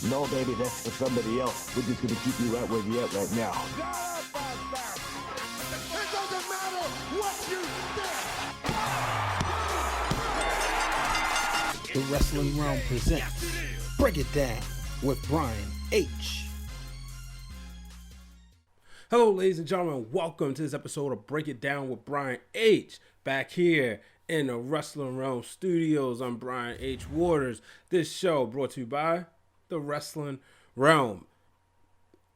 No, baby, that's for somebody else. We're just gonna keep you right where you're at right now. It doesn't matter what you think. The Wrestling Realm presents Break It Down with Brian H. Hello, ladies and gentlemen. Welcome to this episode of Break It Down with Brian H. Back here in the Wrestling Realm Studios. I'm Brian H. Waters. This show brought to you by the Wrestling Realm.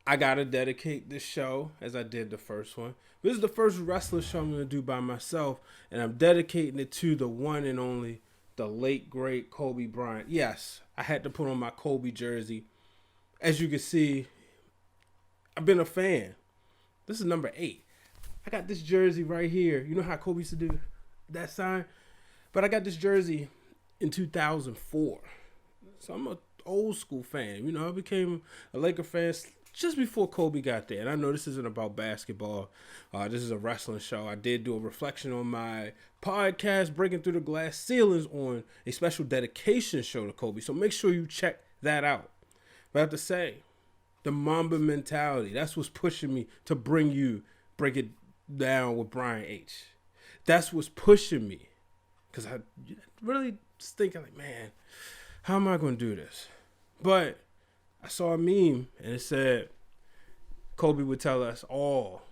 I gotta dedicate this show as I did the first one. This is the first wrestling show I'm gonna do by myself, and I'm dedicating it to the one and only, the late great Kobe Bryant. Yes, I had to put on my Kobe jersey. As you can see, I've been a fan. This is number 8. I got this jersey right here. You know how Kobe used to do that sign? But I got this jersey in 2004. So I'm an old school fan. You know, I became a Laker fan just before Kobe got there. And I know this isn't about basketball. This is a wrestling show. I did do a reflection on my podcast, Breaking Through the Glass Ceilings, on a special dedication show to Kobe. So make sure you check that out. But I have to say, the Mamba mentality, that's what's pushing me to bring you Break It Down with Brian H. That's what's pushing me. Because I really just thinking like, man, how am I going to do this? But I saw a meme and it said Kobe would tell us all,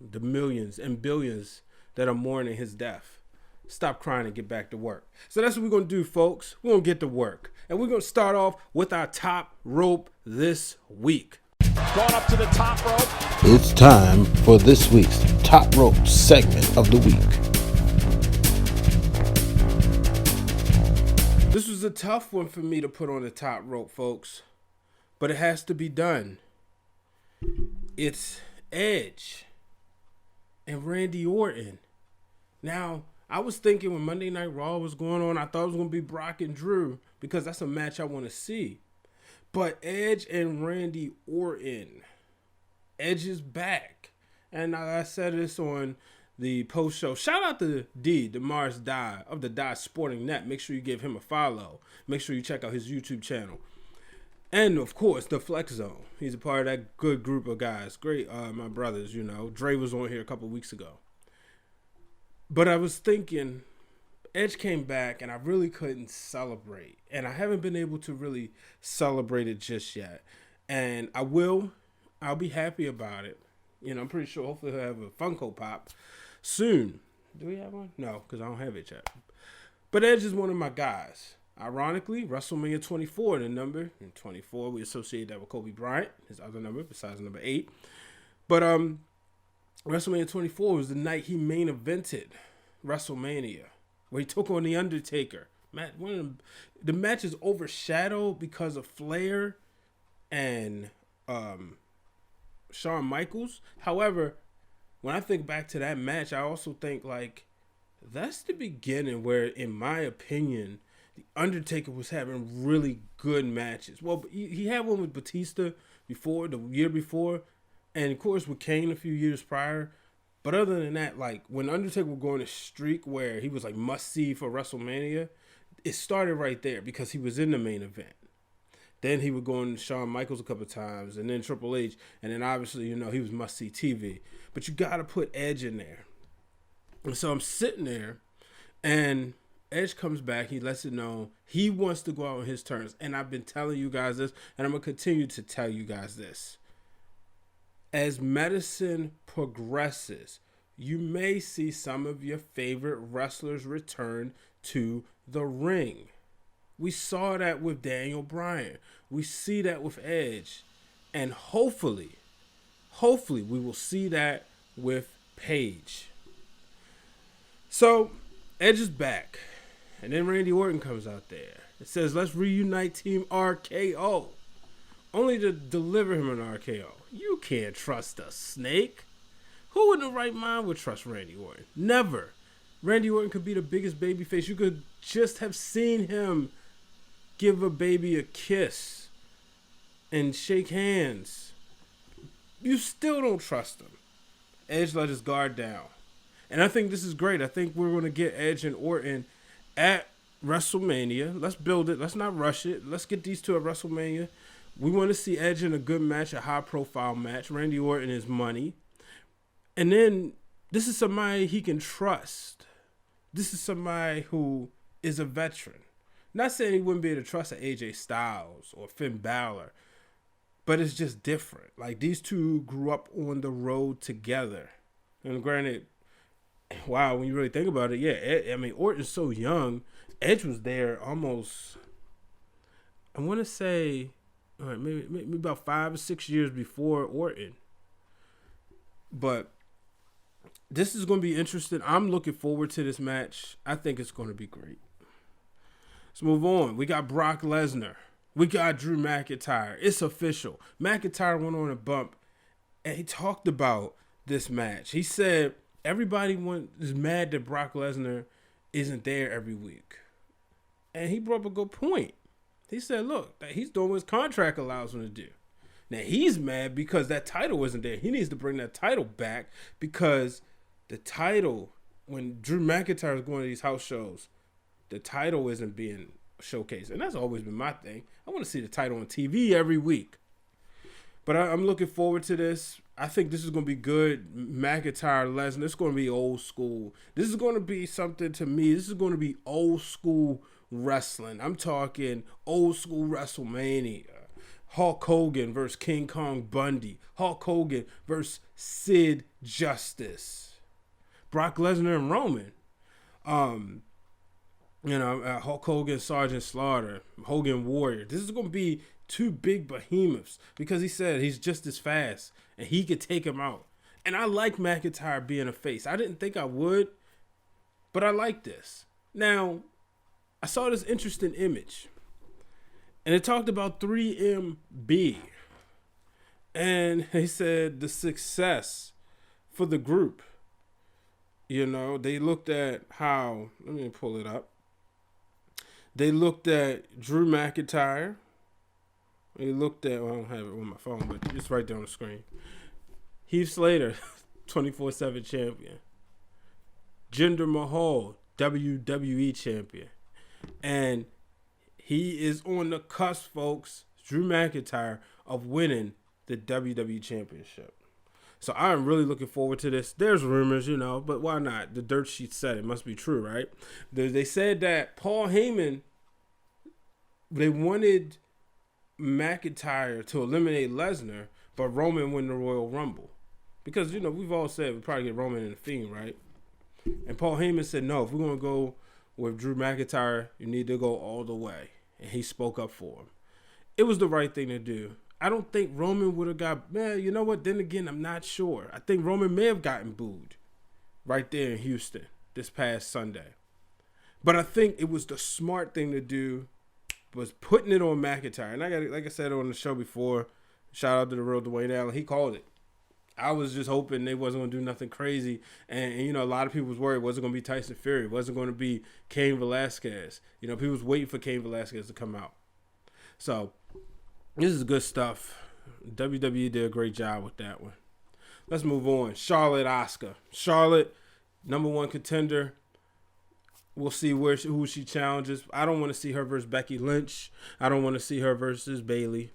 the millions and billions that are mourning his death, stop crying and get back to work. So that's what we're going to do, folks. We're going to get to work. And we're going to start off with our top rope this week. Going up to the top rope. It's time for this week's Top Rope segment of the week. This was a tough one for me to put on the top rope, folks. But it has to be done. It's Edge and Randy Orton. Now, I was thinking when Monday Night Raw was going on, I thought it was going to be Brock and Drew because that's a match I want to see. But Edge and Randy Orton. Edge is back. And I said this on the post show. Shout out to Demars Dye of the Dye Sporting Net. Make sure you give him a follow. Make sure you check out his YouTube channel. And of course, the Flex Zone. He's a part of that good group of guys. Great, my brothers, you know. Dre was on here a couple weeks ago. But I was thinking, Edge came back and I really couldn't celebrate. And I haven't been able to really celebrate it just yet. And I will. I'll be happy about it. You know, I'm pretty sure hopefully he'll have a Funko Pop soon. Do we have one? No, because I don't have it yet. But Edge is one of my guys. Ironically, WrestleMania 24, the number. In 24, we associate that with Kobe Bryant, his other number, besides number 8. But WrestleMania 24 was the night he main evented WrestleMania, where he took on The Undertaker. The match is overshadowed because of Flair and Shawn Michaels. However, when I think back to that match, I also think, like, that's the beginning where, in my opinion, The Undertaker was having really good matches. Well, he had one with Batista before, the year before, and of course with Kane a few years prior. But other than that, like, when Undertaker was going a streak where he was like must-see for WrestleMania, it started right there because he was in the main event. Then he would go on Shawn Michaels a couple of times, and then Triple H, and then obviously, you know, he was must-see TV. But you got to put Edge in there. And so I'm sitting there, and Edge comes back. He lets it know he wants to go out on his terms. And I've been telling you guys this, and I'm going to continue to tell you guys this. As medicine progresses, you may see some of your favorite wrestlers return to the ring. We saw that with Daniel Bryan. We see that with Edge. And hopefully we will see that with Paige. So, Edge is back. And then Randy Orton comes out there. It says, let's reunite Team RKO. Only to deliver him an RKO. You can't trust a snake. Who in the right mind would trust Randy Orton? Never. Randy Orton could be the biggest babyface. You could just have seen him give a baby a kiss and shake hands. You still don't trust him. Edge let his guard down. And I think this is great. I think we're going to get Edge and Orton at WrestleMania. Let's build it. Let's not rush it. Let's get these two at WrestleMania. We want to see Edge in a good match, a high-profile match. Randy Orton is money. And then this is somebody he can trust. This is somebody who is a veteran. Not saying he wouldn't be able to trust an AJ Styles or Finn Balor, but it's just different. Like, these two grew up on the road together. And granted, wow, when you really think about it, yeah, I mean, Orton's so young. Edge was there almost, I want to say, all right, maybe about 5 or 6 years before Orton. But this is going to be interesting. I'm looking forward to this match. I think it's going to be great. Let's move on. We got Brock Lesnar. We got Drew McIntyre. It's official. McIntyre went on a bump, and he talked about this match. He said everybody is mad that Brock Lesnar isn't there every week. And he brought up a good point. He said, look, he's doing what his contract allows him to do. Now, he's mad because that title wasn't there. He needs to bring that title back because the title, when Drew McIntyre is going to these house shows, the title isn't being showcased. And that's always been my thing. I want to see the title on TV every week. But I'm looking forward to this. I think this is going to be good. McIntyre, Lesnar, it's going to be old school. This is going to be something to me. This is going to be old school wrestling. I'm talking old school WrestleMania. Hulk Hogan versus King Kong Bundy. Hulk Hogan versus Sid Justice. Brock Lesnar and Roman. Hulk Hogan, Sergeant Slaughter, Hogan Warrior. This is going to be two big behemoths because he said he's just as fast and he could take him out. And I like McIntyre being a face. I didn't think I would, but I like this. Now, I saw this interesting image and it talked about 3MB. And they said the success for the group. You know, they looked at how, let me pull it up. They looked at Drew McIntyre. They looked at, well, I don't have it on my phone, but it's right there on the screen. Heath Slater, 24/7 champion. Jinder Mahal, WWE champion. And he is on the cusp, folks, Drew McIntyre, of winning the WWE championship. So I'm really looking forward to this. There's rumors, but why not? The dirt sheet said it must be true, right? They said that Paul Heyman, they wanted McIntyre to eliminate Lesnar, but Roman win the Royal Rumble. Because, we've all said we'd probably get Roman in the Fiend, right? And Paul Heyman said, no, if we're going to go with Drew McIntyre, you need to go all the way. And he spoke up for him. It was the right thing to do. I don't think Roman would have got, man, you know what? Then again, I'm not sure. I think Roman may have gotten booed right there in Houston this past Sunday. But I think it was the smart thing to do was putting it on McIntyre. And like I said on the show before, shout out to the real Dwayne Allen. He called it. I was just hoping they wasn't going to do nothing crazy. And a lot of people was worried it wasn't going to be Tyson Fury. It wasn't going to be Cain Velasquez. People was waiting for Cain Velasquez to come out. So this is good stuff. WWE did a great job with that one. Let's move on. Charlotte, Asuka. Charlotte, #1 contender. We'll see who she challenges. I don't want to see her versus Becky Lynch. I don't want to see her versus Bayley.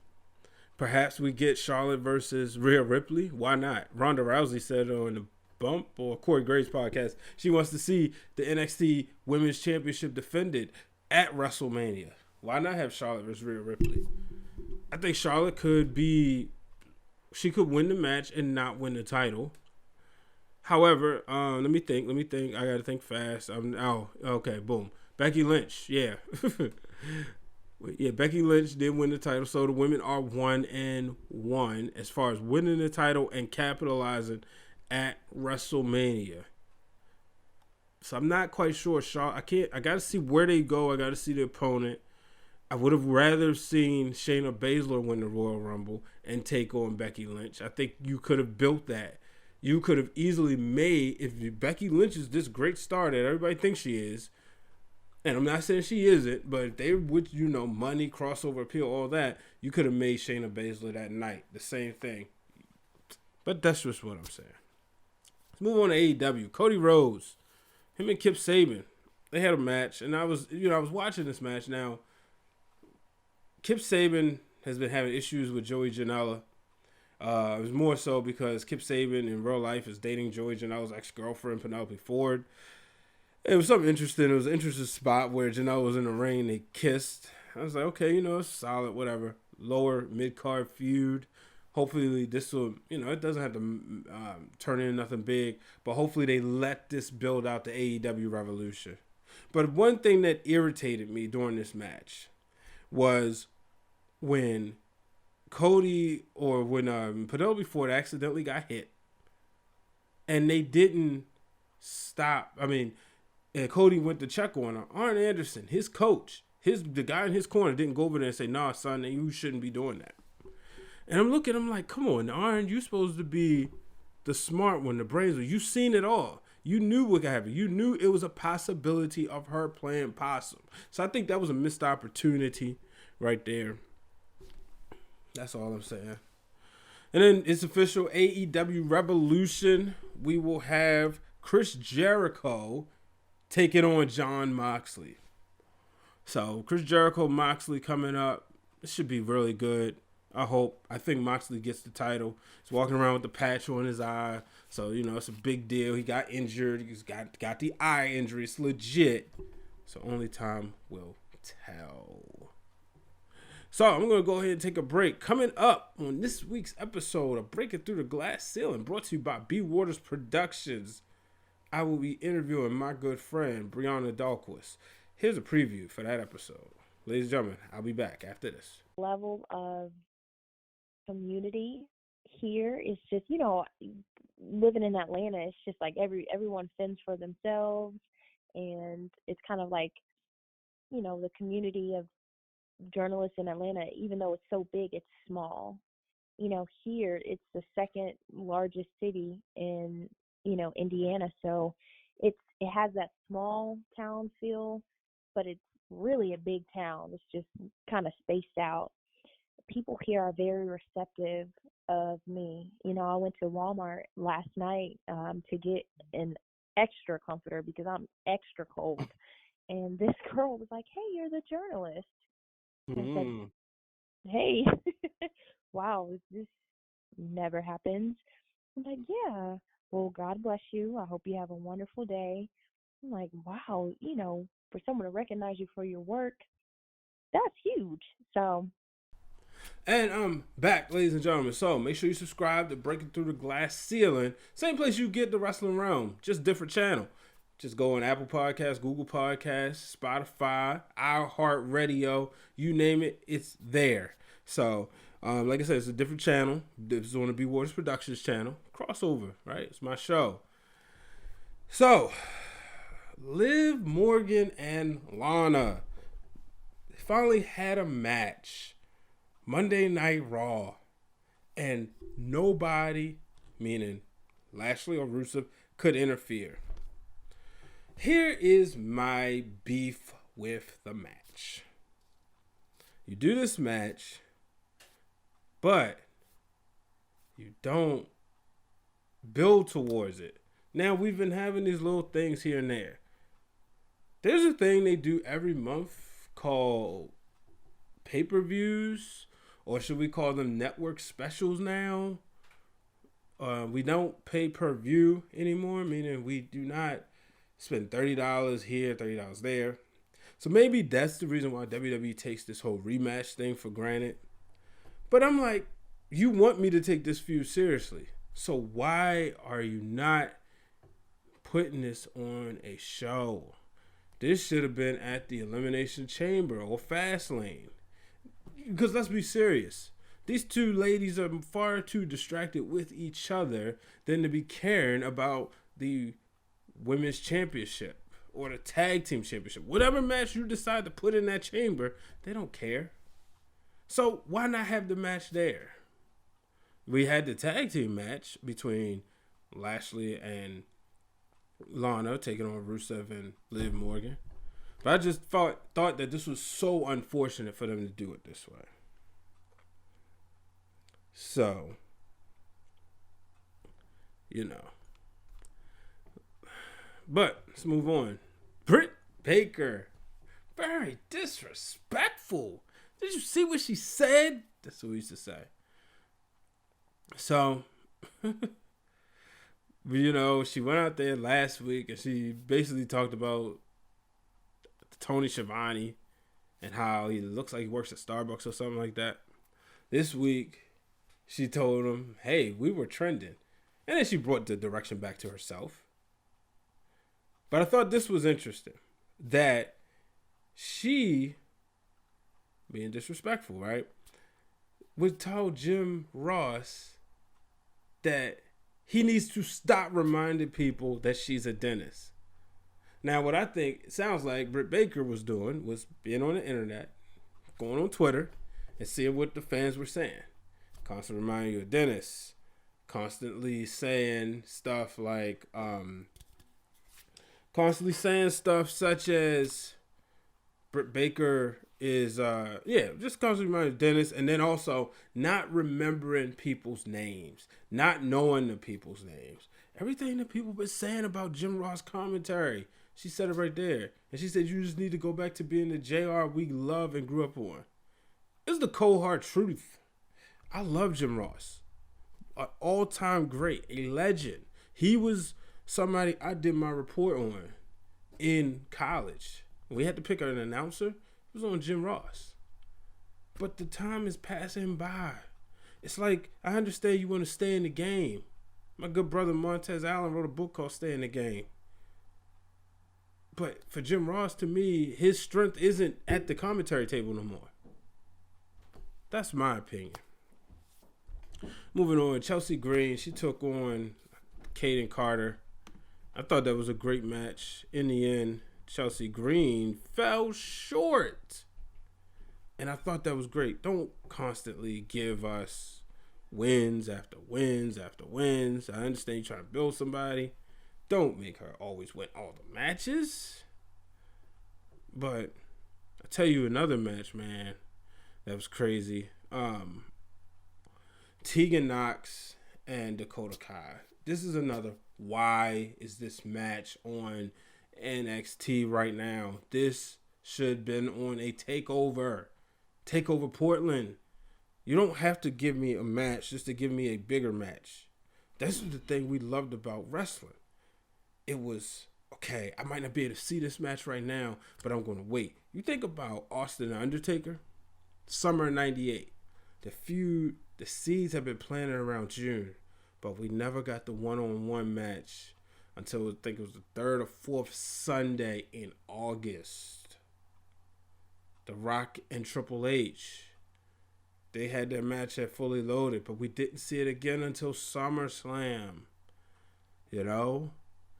Perhaps we get Charlotte versus Rhea Ripley. Why not? Ronda Rousey said on the Bump or Corey Graves podcast, she wants to see the NXT Women's Championship defended at WrestleMania. Why not have Charlotte versus Rhea Ripley? I think Charlotte could win the match and not win the title. However, let me think. I got to think fast. Okay, boom. Becky Lynch, yeah. Yeah, Becky Lynch did win the title, so the women are 1-1 as far as winning the title and capitalizing at WrestleMania. So I'm not quite sure. I got to see where they go. I got to see the opponent. I would have rather seen Shayna Baszler win the Royal Rumble and take on Becky Lynch. I think you could have built that. You could have easily made, if Becky Lynch is this great star that everybody thinks she is, and I'm not saying she isn't, but if they would, money, crossover appeal, all that, you could have made Shayna Baszler that night. The same thing. But that's just what I'm saying. Let's move on to AEW. Cody Rhodes, him and Kip Sabian, they had a match, and I was watching this match. Now, Kip Sabian has been having issues with Joey Janela. It was more so because Kip Sabian in real life is dating Joey Janela's ex-girlfriend, Penelope Ford. It was something interesting. It was an interesting spot where Janela was in the ring. They kissed. I was like, okay, it's solid, whatever. Lower mid-card feud. Hopefully this will, it doesn't have to turn into nothing big, but hopefully they let this build out the AEW Revolution. But one thing that irritated me during this match was when Cody or when Penelope Ford accidentally got hit and they didn't stop. And Cody went to check on her. Arn Anderson, his coach, the guy in his corner didn't go over there and say, nah, son, you shouldn't be doing that. And I'm looking, I'm like, come on, Arn, you're supposed to be the smart one, the brains one. You've seen it all. You knew what could happen. You knew it was a possibility of her playing possum. So I think that was a missed opportunity right there. That's all I'm saying. And then it's official AEW Revolution. We will have Chris Jericho taking on Jon Moxley. So Chris Jericho, Moxley coming up. This should be really good. I hope. I think Moxley gets the title. He's walking around with the patch on his eye. So, it's a big deal. He got injured. He's got the eye injury. It's legit. So only time will tell. So I'm going to go ahead and take a break. Coming up on this week's episode of Breaking Through the Glass Ceiling, brought to you by B. Waters Productions, I will be interviewing my good friend, Brianna Dahlquist. Here's a preview for that episode. Ladies and gentlemen, I'll be back after this. Level of community here is just, living in Atlanta, it's just like everyone fends for themselves, and it's kind of like, the community of journalists in Atlanta, even though it's so big, it's small. Here it's the second largest city in, Indiana, so it has that small town feel, but it's really a big town. It's just kind of spaced out. People here are very receptive of me. I went to Walmart last night to get an extra comforter because I'm extra cold. And this girl was like, hey, you're the journalist. And I said, hey, wow, this never happens. I'm like, yeah, well, God bless you. I hope you have a wonderful day. I'm like, wow, for someone to recognize you for your work, that's huge. So. And I'm back, ladies and gentlemen. So make sure you subscribe to Breaking Through the Glass Ceiling. Same place you get the Wrestling Realm, just different channel. Just go on Apple Podcasts, Google Podcasts, Spotify, iHeartRadio, you name it, it's there. So, like I said, it's a different channel. This is on the B Waters Productions channel. Crossover, right? It's my show. So, Liv Morgan and Lana finally had a match. Monday Night Raw. And nobody, meaning Lashley or Rusev, could interfere. Here is my beef with the match. You do this match, but you don't build towards it. Now, we've been having these little things here and there. There's a thing they do every month called pay-per-views, or should we call them network specials now? We don't pay per view anymore, meaning we do not spend $30 here, $30 there. So maybe that's the reason why WWE takes this whole rematch thing for granted. But I'm like, you want me to take this feud seriously. So why are you not putting this on a show? This should have been at the Elimination Chamber or Fastlane. Because let's be serious. These two ladies are far too distracted with each other than to be caring about the Women's Championship or the Tag Team Championship. Whatever match you decide to put in that chamber, they don't care. So why not have the match there? We had the tag team match between Lashley and Lana taking on Rusev and Liv Morgan. But I just thought that this was so unfortunate for them to do it this way. So, But let's move on. Britt Baker, very disrespectful Did you see what she said? That's what we used to say. So, you know, she went out there last week and she basically talked about Tony Schiavone and how he looks like he works at Starbucks or something like that. This week, she told him, hey, we were trending. And then she brought the direction back to herself. But I thought this was interesting. That she, being disrespectful, right, would tell Jim Ross that he needs to stop reminding people that she's a dentist. Now, what I think it sounds like Britt Baker was doing was being on the internet, going on Twitter, and seeing what the fans were saying. Constantly reminding you of dentists. Constantly saying stuff like, such as Britt Baker is, just constantly reminding dentists, and then also not remembering people's names, not knowing the people's names. Everything that people been saying about Jim Ross commentary, she said it right there. And she said, you just need to go back to being the JR we love and grew up on. It's the cold hard truth. I love Jim Ross. An all-time great, a legend. He was somebody I did my report on in college. We had to pick an announcer. It was on Jim Ross. But the time is passing by. It's like, I understand you want to stay in the game. My good brother Montez Allen wrote a book called Stay in the Game. But for Jim Ross, to me, his strength isn't at the commentary table no more. That's my opinion. Moving on, Chelsea Greene, she took on Kaden Carter. I thought that was a great match. In the end, Chelsea Greene fell short. And I thought that was great. Don't constantly give us wins after wins after wins. I understand you're trying to build somebody. Don't make her always win all the matches. But I'll tell you another match, man, that was crazy. Tegan Nox and Dakota Kai. This is another, why is this match on NXT right now? This should have been on a TakeOver. TakeOver Portland. You don't have to give me a match just to give me a bigger match. This is the thing we loved about wrestling. It was, okay, I might not be able to see this match right now, but I'm going to wait. You think about Austin and Undertaker, summer of 98. The feud, the seeds have been planted around June, but we never got the one-on-one match until I think it was the third or fourth Sunday in August. The Rock and Triple H, they had their match at Fully Loaded, but we didn't see it again until SummerSlam. You know?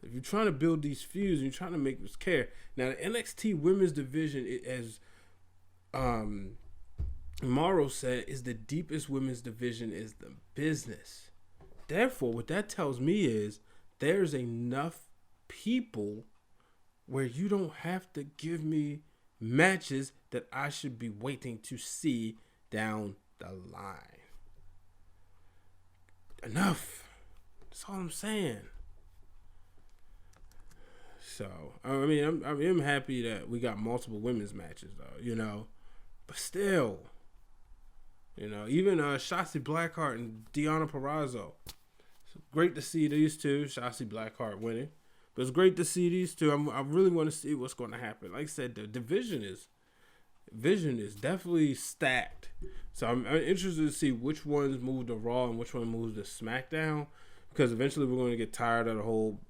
If you're trying to build these feuds and you're trying to make us care. Now, the NXT women's division, as Morrow said, is the deepest women's division is the business. Therefore, what that tells me is there's enough people where you don't have to give me matches that I should be waiting to see down the line. Enough. That's all I'm saying. So, I mean, I'm happy that we got multiple women's matches, though, you know. But still, you know, even Shotzi Blackheart and Deonna Purrazzo. It's great to see these two. Shotzi Blackheart winning. But it's great to see these two. I really want to see what's going to happen. Like I said, the division is definitely stacked. So I'm interested to see which ones move to Raw and which one moves to SmackDown. Because eventually we're going to get tired of the whole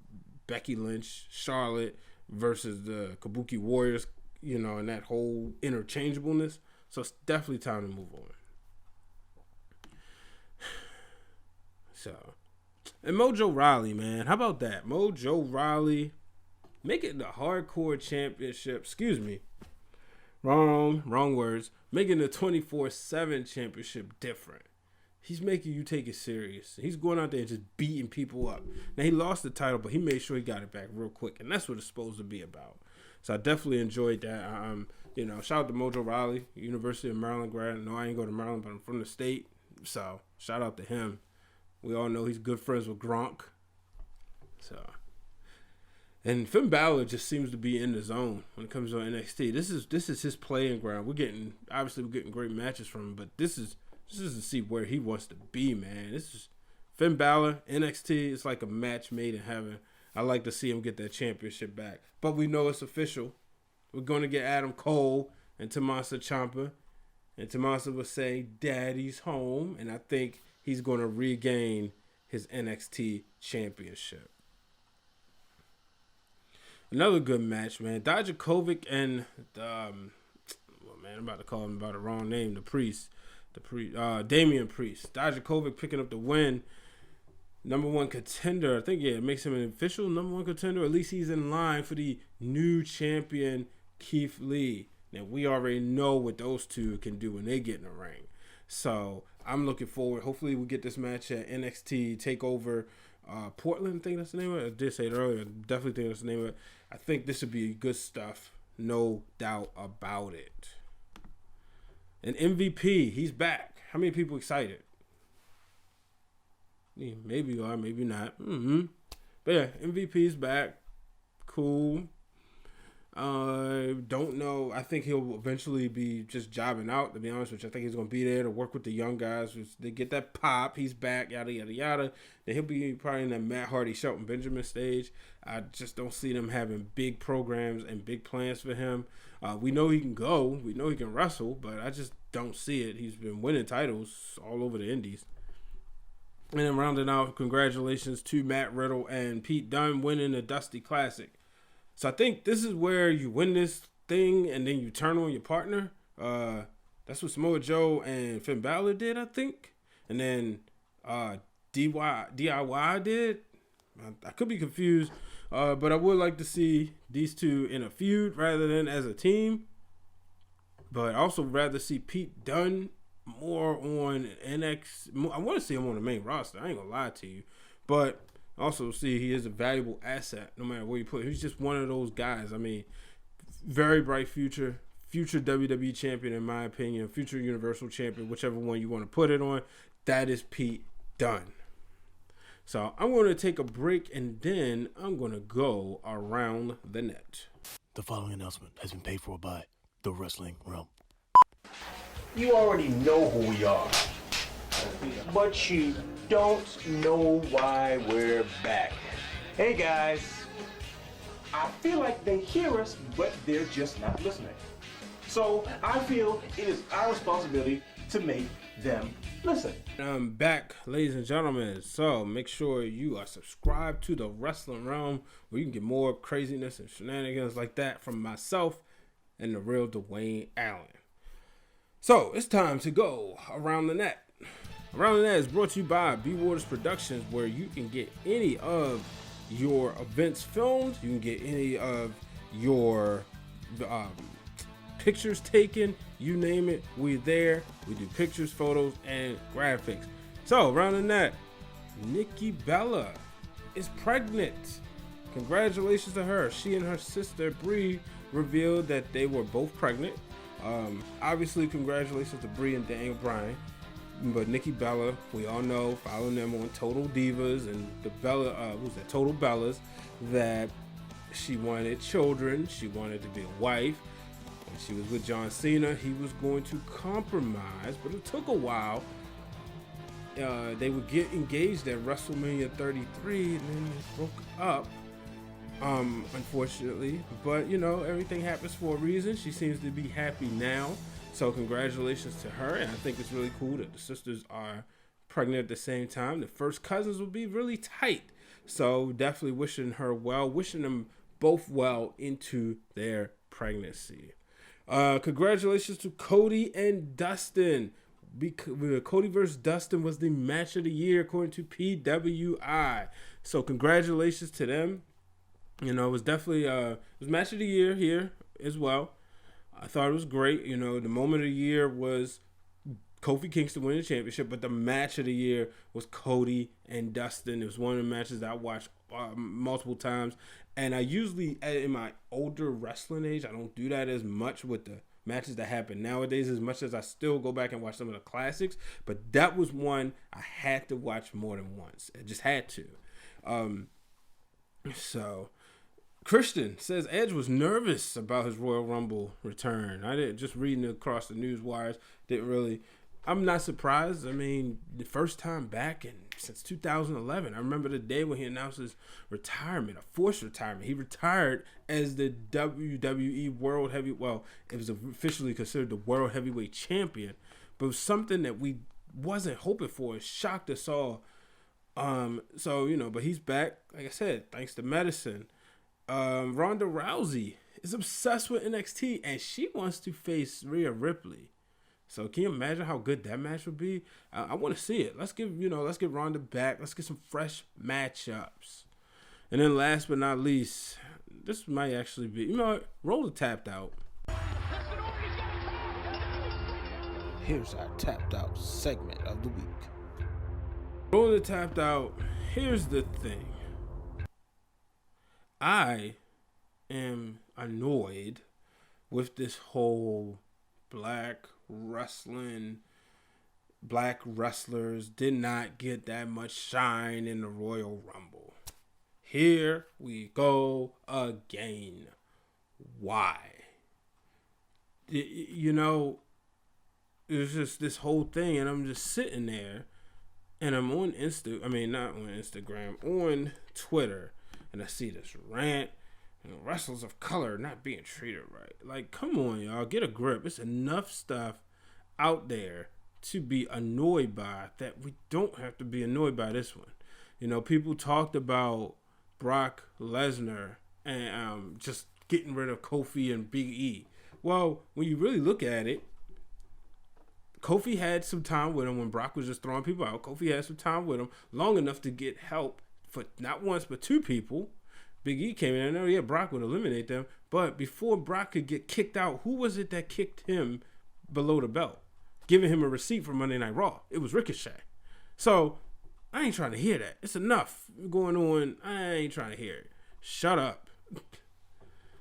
Becky Lynch, Charlotte versus the Kabuki Warriors, you know, and that whole interchangeableness. So it's definitely time to move on. So, and Mojo Rawley, man, how about that? Mojo Rawley making the Hardcore Championship, wrong words, making the 24/7 Championship different. He's making you take it serious. He's going out there and just beating people up. Now, he lost the title, but he made sure he got it back real quick. And that's what it's supposed to be about. So I definitely enjoyed that. You know, shout out to Mojo Rawley, University of Maryland grad. No, I ain't go to Maryland, but I'm from the state. So shout out to him. We all know he's good friends with Gronk. So And Finn Balor just seems to be in the zone when it comes to NXT. This is his playing ground. We're getting great matches from him, but this is to see where he wants to be, man. This is Finn Balor, NXT. It's like a match made in heaven. I like to see him get that championship back. But we know it's official. We're going to get Adam Cole and Tommaso Ciampa. And Tommaso was saying, Daddy's home. And I think he's going to regain his NXT championship. Another good match, man. Dijakovic and I'm about to call him by the wrong name. Damian Priest. Dijakovic picking up the win. Number one contender. I think, it makes him an official number one contender. At least he's in line for the new champion, Keith Lee. Now, we already know what those two can do when they get in the ring. So, I'm looking forward. Hopefully, we get this match at NXT TakeOver Portland. I think that's the name of it. I did say it earlier. I definitely think that's the name of it. I think this would be good stuff. No doubt about it. And MVP, he's back. How many people excited? Yeah, maybe you are, maybe not. But yeah, MVP's back. Cool. Don't know. I think he'll eventually be just jobbing out, to be honest with you. I think he's going to be there to work with the young guys. They get that pop. He's back, yada, yada, yada. Then he'll be probably in that Matt Hardy, Shelton Benjamin stage. I just don't see them having big programs and big plans for him. We know he can go. We know he can wrestle, but I just don't see it. He's been winning titles all over the indies. And then rounding out, congratulations to Matt Riddle and Pete Dunne winning the Dusty Classic. So I think this is where you win this thing and then you turn on your partner. That's what Samoa Joe and Finn Balor did, I think. And then DIY did. I could be confused, but I would like to see these two in a feud rather than as a team. But I also rather see Pete Dunne more on NXT. I want to see him on the main roster. I ain't gonna lie to you, but also see he is a valuable asset no matter where you put him. He's just one of those guys. I mean, very bright future WWE champion in my opinion, future Universal champion, whichever one you want to put it on. That is Pete Dunne. So I'm going to take a break and then I'm going to go around the net. The following announcement has been paid for by the Wrestling Realm. You already know who we are, but you don't know why we're back. Hey guys, I feel like they hear us, but they're just not listening. So I feel it is our responsibility to make them listen. I'm back, ladies and gentlemen. So make sure you are subscribed to the Wrestling Realm, where you can get more craziness and shenanigans like that from myself and the real Dwayne Allen. So it's time to go around the net. Around the Net is brought to you by B Waters Productions, where you can get any of your events filmed. You can get any of your pictures taken. You name it, we're there. We do pictures, photos, and graphics. So around the net, Nikki Bella is pregnant. Congratulations to her. She and her sister Bree revealed that they were both pregnant. Obviously, congratulations to Bree and Daniel Bryan. But Nikki Bella, we all know, following them on Total Divas and the Total Bellas, that she wanted children. She wanted to be a wife. When she was with John Cena, he was going to compromise, but it took a while. They would get engaged at WrestleMania 33, and then they broke up. Unfortunately, but everything happens for a reason. She seems to be happy now, so congratulations to her. And I think it's really cool that the sisters are pregnant at the same time. The first cousins will be really tight, so definitely wishing her well, wishing them both well into their pregnancy. Congratulations to Cody and Dustin. Cody versus Dustin was the match of the year according to PWI, so congratulations to them. It was definitely it was match of the year here as well. I thought it was great. The moment of the year was Kofi Kingston winning the championship, but the match of the year was Cody and Dustin. It was one of the matches that I watched multiple times, and I usually, in my older wrestling age, I don't do that as much with the matches that happen nowadays, as much as I still go back and watch some of the classics. But that was one I had to watch more than once. I just had to. So Christian says Edge was nervous about his Royal Rumble return. I didn't just reading across the news wires. Didn't really. I'm not surprised. I mean, the first time back since 2011. I remember the day when he announced his retirement, a forced retirement. He retired as the WWE World Heavyweight. Well, it was officially considered the World Heavyweight Champion, but it was something that we wasn't hoping for. It shocked us all. So but he's back. Like I said, thanks to medicine. Ronda Rousey is obsessed with NXT and she wants to face Rhea Ripley. So can you imagine how good that match would be? I want to see it. Let's get Ronda back. Let's get some fresh matchups. And then last but not least, this might actually be, roll the tapped out. Here's our tapped out segment of the week. Roll the tapped out. Here's the thing. I am annoyed with this whole black wrestlers did not get that much shine in the Royal Rumble. Here we go again. Why? It's just this whole thing, and I'm just sitting there, and I'm on not on Instagram, on Twitter, and I see this rant, wrestlers of color not being treated right. Like, come on, y'all, get a grip. It's enough stuff out there to be annoyed by that we don't have to be annoyed by this one. People talked about Brock Lesnar and just getting rid of Kofi and Big E. Well, when you really look at it, Kofi had some time with him when Brock was just throwing people out. Kofi had some time with him long enough to get help for not once but two people. Big E came in. I know, Brock would eliminate them. But before Brock could get kicked out, who was it that kicked him below the belt? Giving him a receipt for Monday Night Raw. It was Ricochet. So, I ain't trying to hear that. It's enough going on. I ain't trying to hear it. Shut up.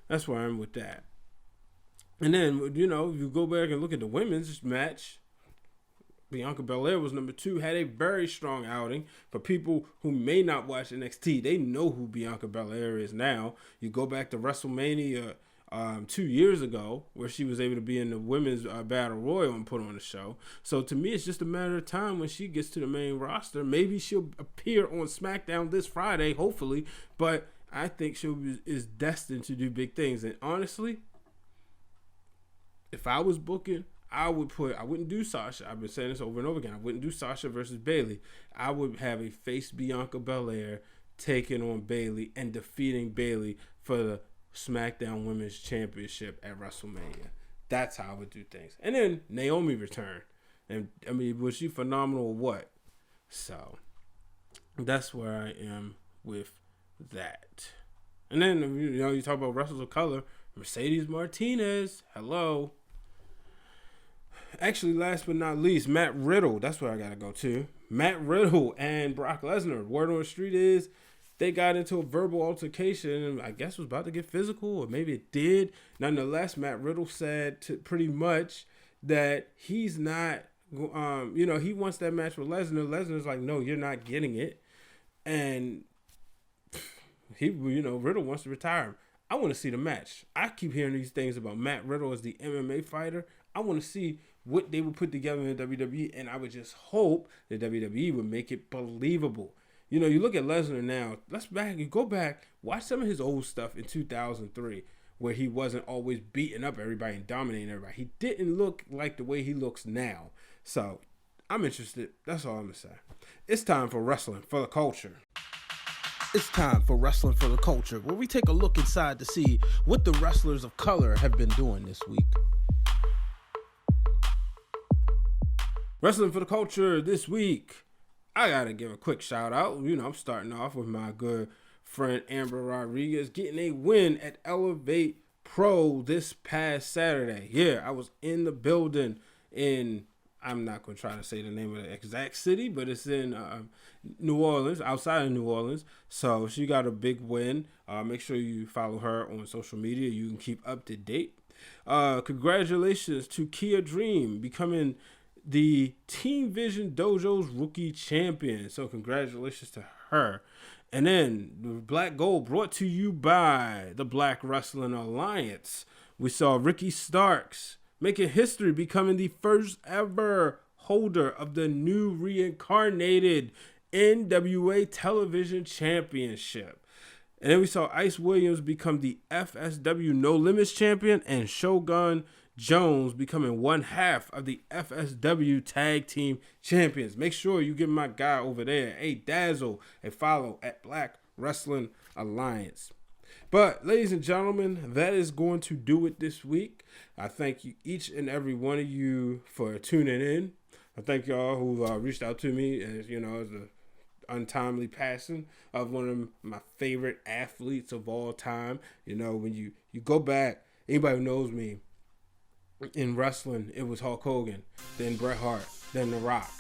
That's where I'm with that. And then, you go back and look at the women's match. Bianca Belair was number 2, had a very strong outing. For people who may not watch NXT, they know who Bianca Belair is now. You go back to WrestleMania 2 years ago, where she was able to be in the women's Battle Royal and put on a show. So to me, it's just a matter of time when she gets to the main roster. Maybe she'll appear on SmackDown this Friday, hopefully. But I think she is destined to do big things. And honestly, if I was booking, I wouldn't do Sasha. I've been saying this over and over again. I wouldn't do Sasha versus Bayley. I would have a face Bianca Belair taking on Bayley and defeating Bayley for the SmackDown Women's Championship at WrestleMania. That's how I would do things. And then Naomi returned. And, was she phenomenal or what? So, that's where I am with that. And then, you talk about wrestlers of color. Mercedes Martinez. Hello. Actually, last but not least, Matt Riddle. That's where I got to go to. Matt Riddle and Brock Lesnar. Word on the street is they got into a verbal altercation and I guess was about to get physical, or maybe it did. Nonetheless, Matt Riddle said pretty much that he's not, he wants that match with Lesnar. Lesnar's like, no, you're not getting it. And Riddle wants to retire him. I want to see the match. I keep hearing these things about Matt Riddle as the MMA fighter. I want to see what they would put together in WWE, and I would just hope that WWE would make it believable. You look at Lesnar now. Go back, watch some of his old stuff in 2003, where he wasn't always beating up everybody and dominating everybody. He didn't look like the way he looks now. So, I'm interested. That's all I'm going to say. It's time for Wrestling for the Culture. It's time for Wrestling for the Culture, where we take a look inside to see what the wrestlers of color have been doing this week. Wrestling for the Culture this week. I got to give a quick shout out. I'm starting off with my good friend Amber Rodriguez getting a win at Elevate Pro this past Saturday. Yeah, I was in the building in, I'm not going to try to say the name of the exact city, but it's in New Orleans, outside of New Orleans. So she got a big win. Make sure you follow her on social media. You can keep up to date. Congratulations to Kia Dream becoming the Team Vision Dojo's rookie champion. So congratulations to her. And then the Black Gold brought to you by the Black Wrestling Alliance. We saw Ricky Starks making history, becoming the first ever holder of the new reincarnated NWA Television Championship. And then we saw Ice Williams become the FSW No Limits champion, and Shogun Jones becoming one half of the FSW Tag Team Champions. Make sure you give my guy over there a dazzle, a follow at Black Wrestling Alliance. But ladies and gentlemen, that is going to do it this week. I thank you, each and every one of you, for tuning in. I thank y'all who reached out to me as the untimely passing of one of my favorite athletes of all time. When you go back, anybody who knows me, in wrestling, it was Hulk Hogan, then Bret Hart, then The Rock.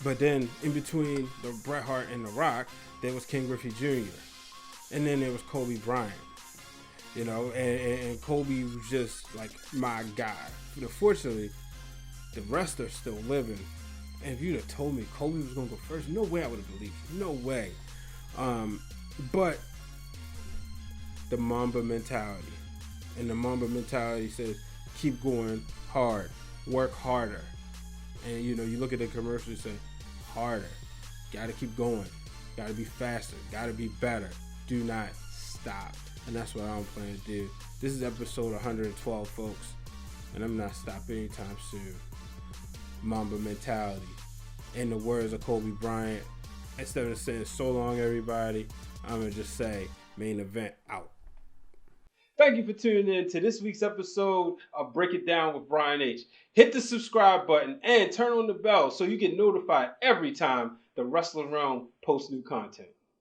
But then in between the Bret Hart and The Rock, there was Ken Griffey Jr. And then there was Kobe Bryant. And Kobe was just like my guy. Fortunately, the rest are still living. And if you'd have told me Kobe was going to go first, no way I would have believed you. No way. But the Mamba mentality. And the Mamba mentality says, keep going hard, work harder. And you look at the commercial and say, harder, gotta keep going, gotta be faster, gotta be better, do not stop. And that's what I'm planning to do. This is episode 112, folks, and I'm not stopping anytime soon. Mamba mentality. In the words of Kobe Bryant, instead of saying so long everybody, I'm gonna just say main event out. Thank you for tuning in to this week's episode of Break It Down with Brian H. Hit the subscribe button and turn on the bell so you get notified every time the Wrestling Realm posts new content.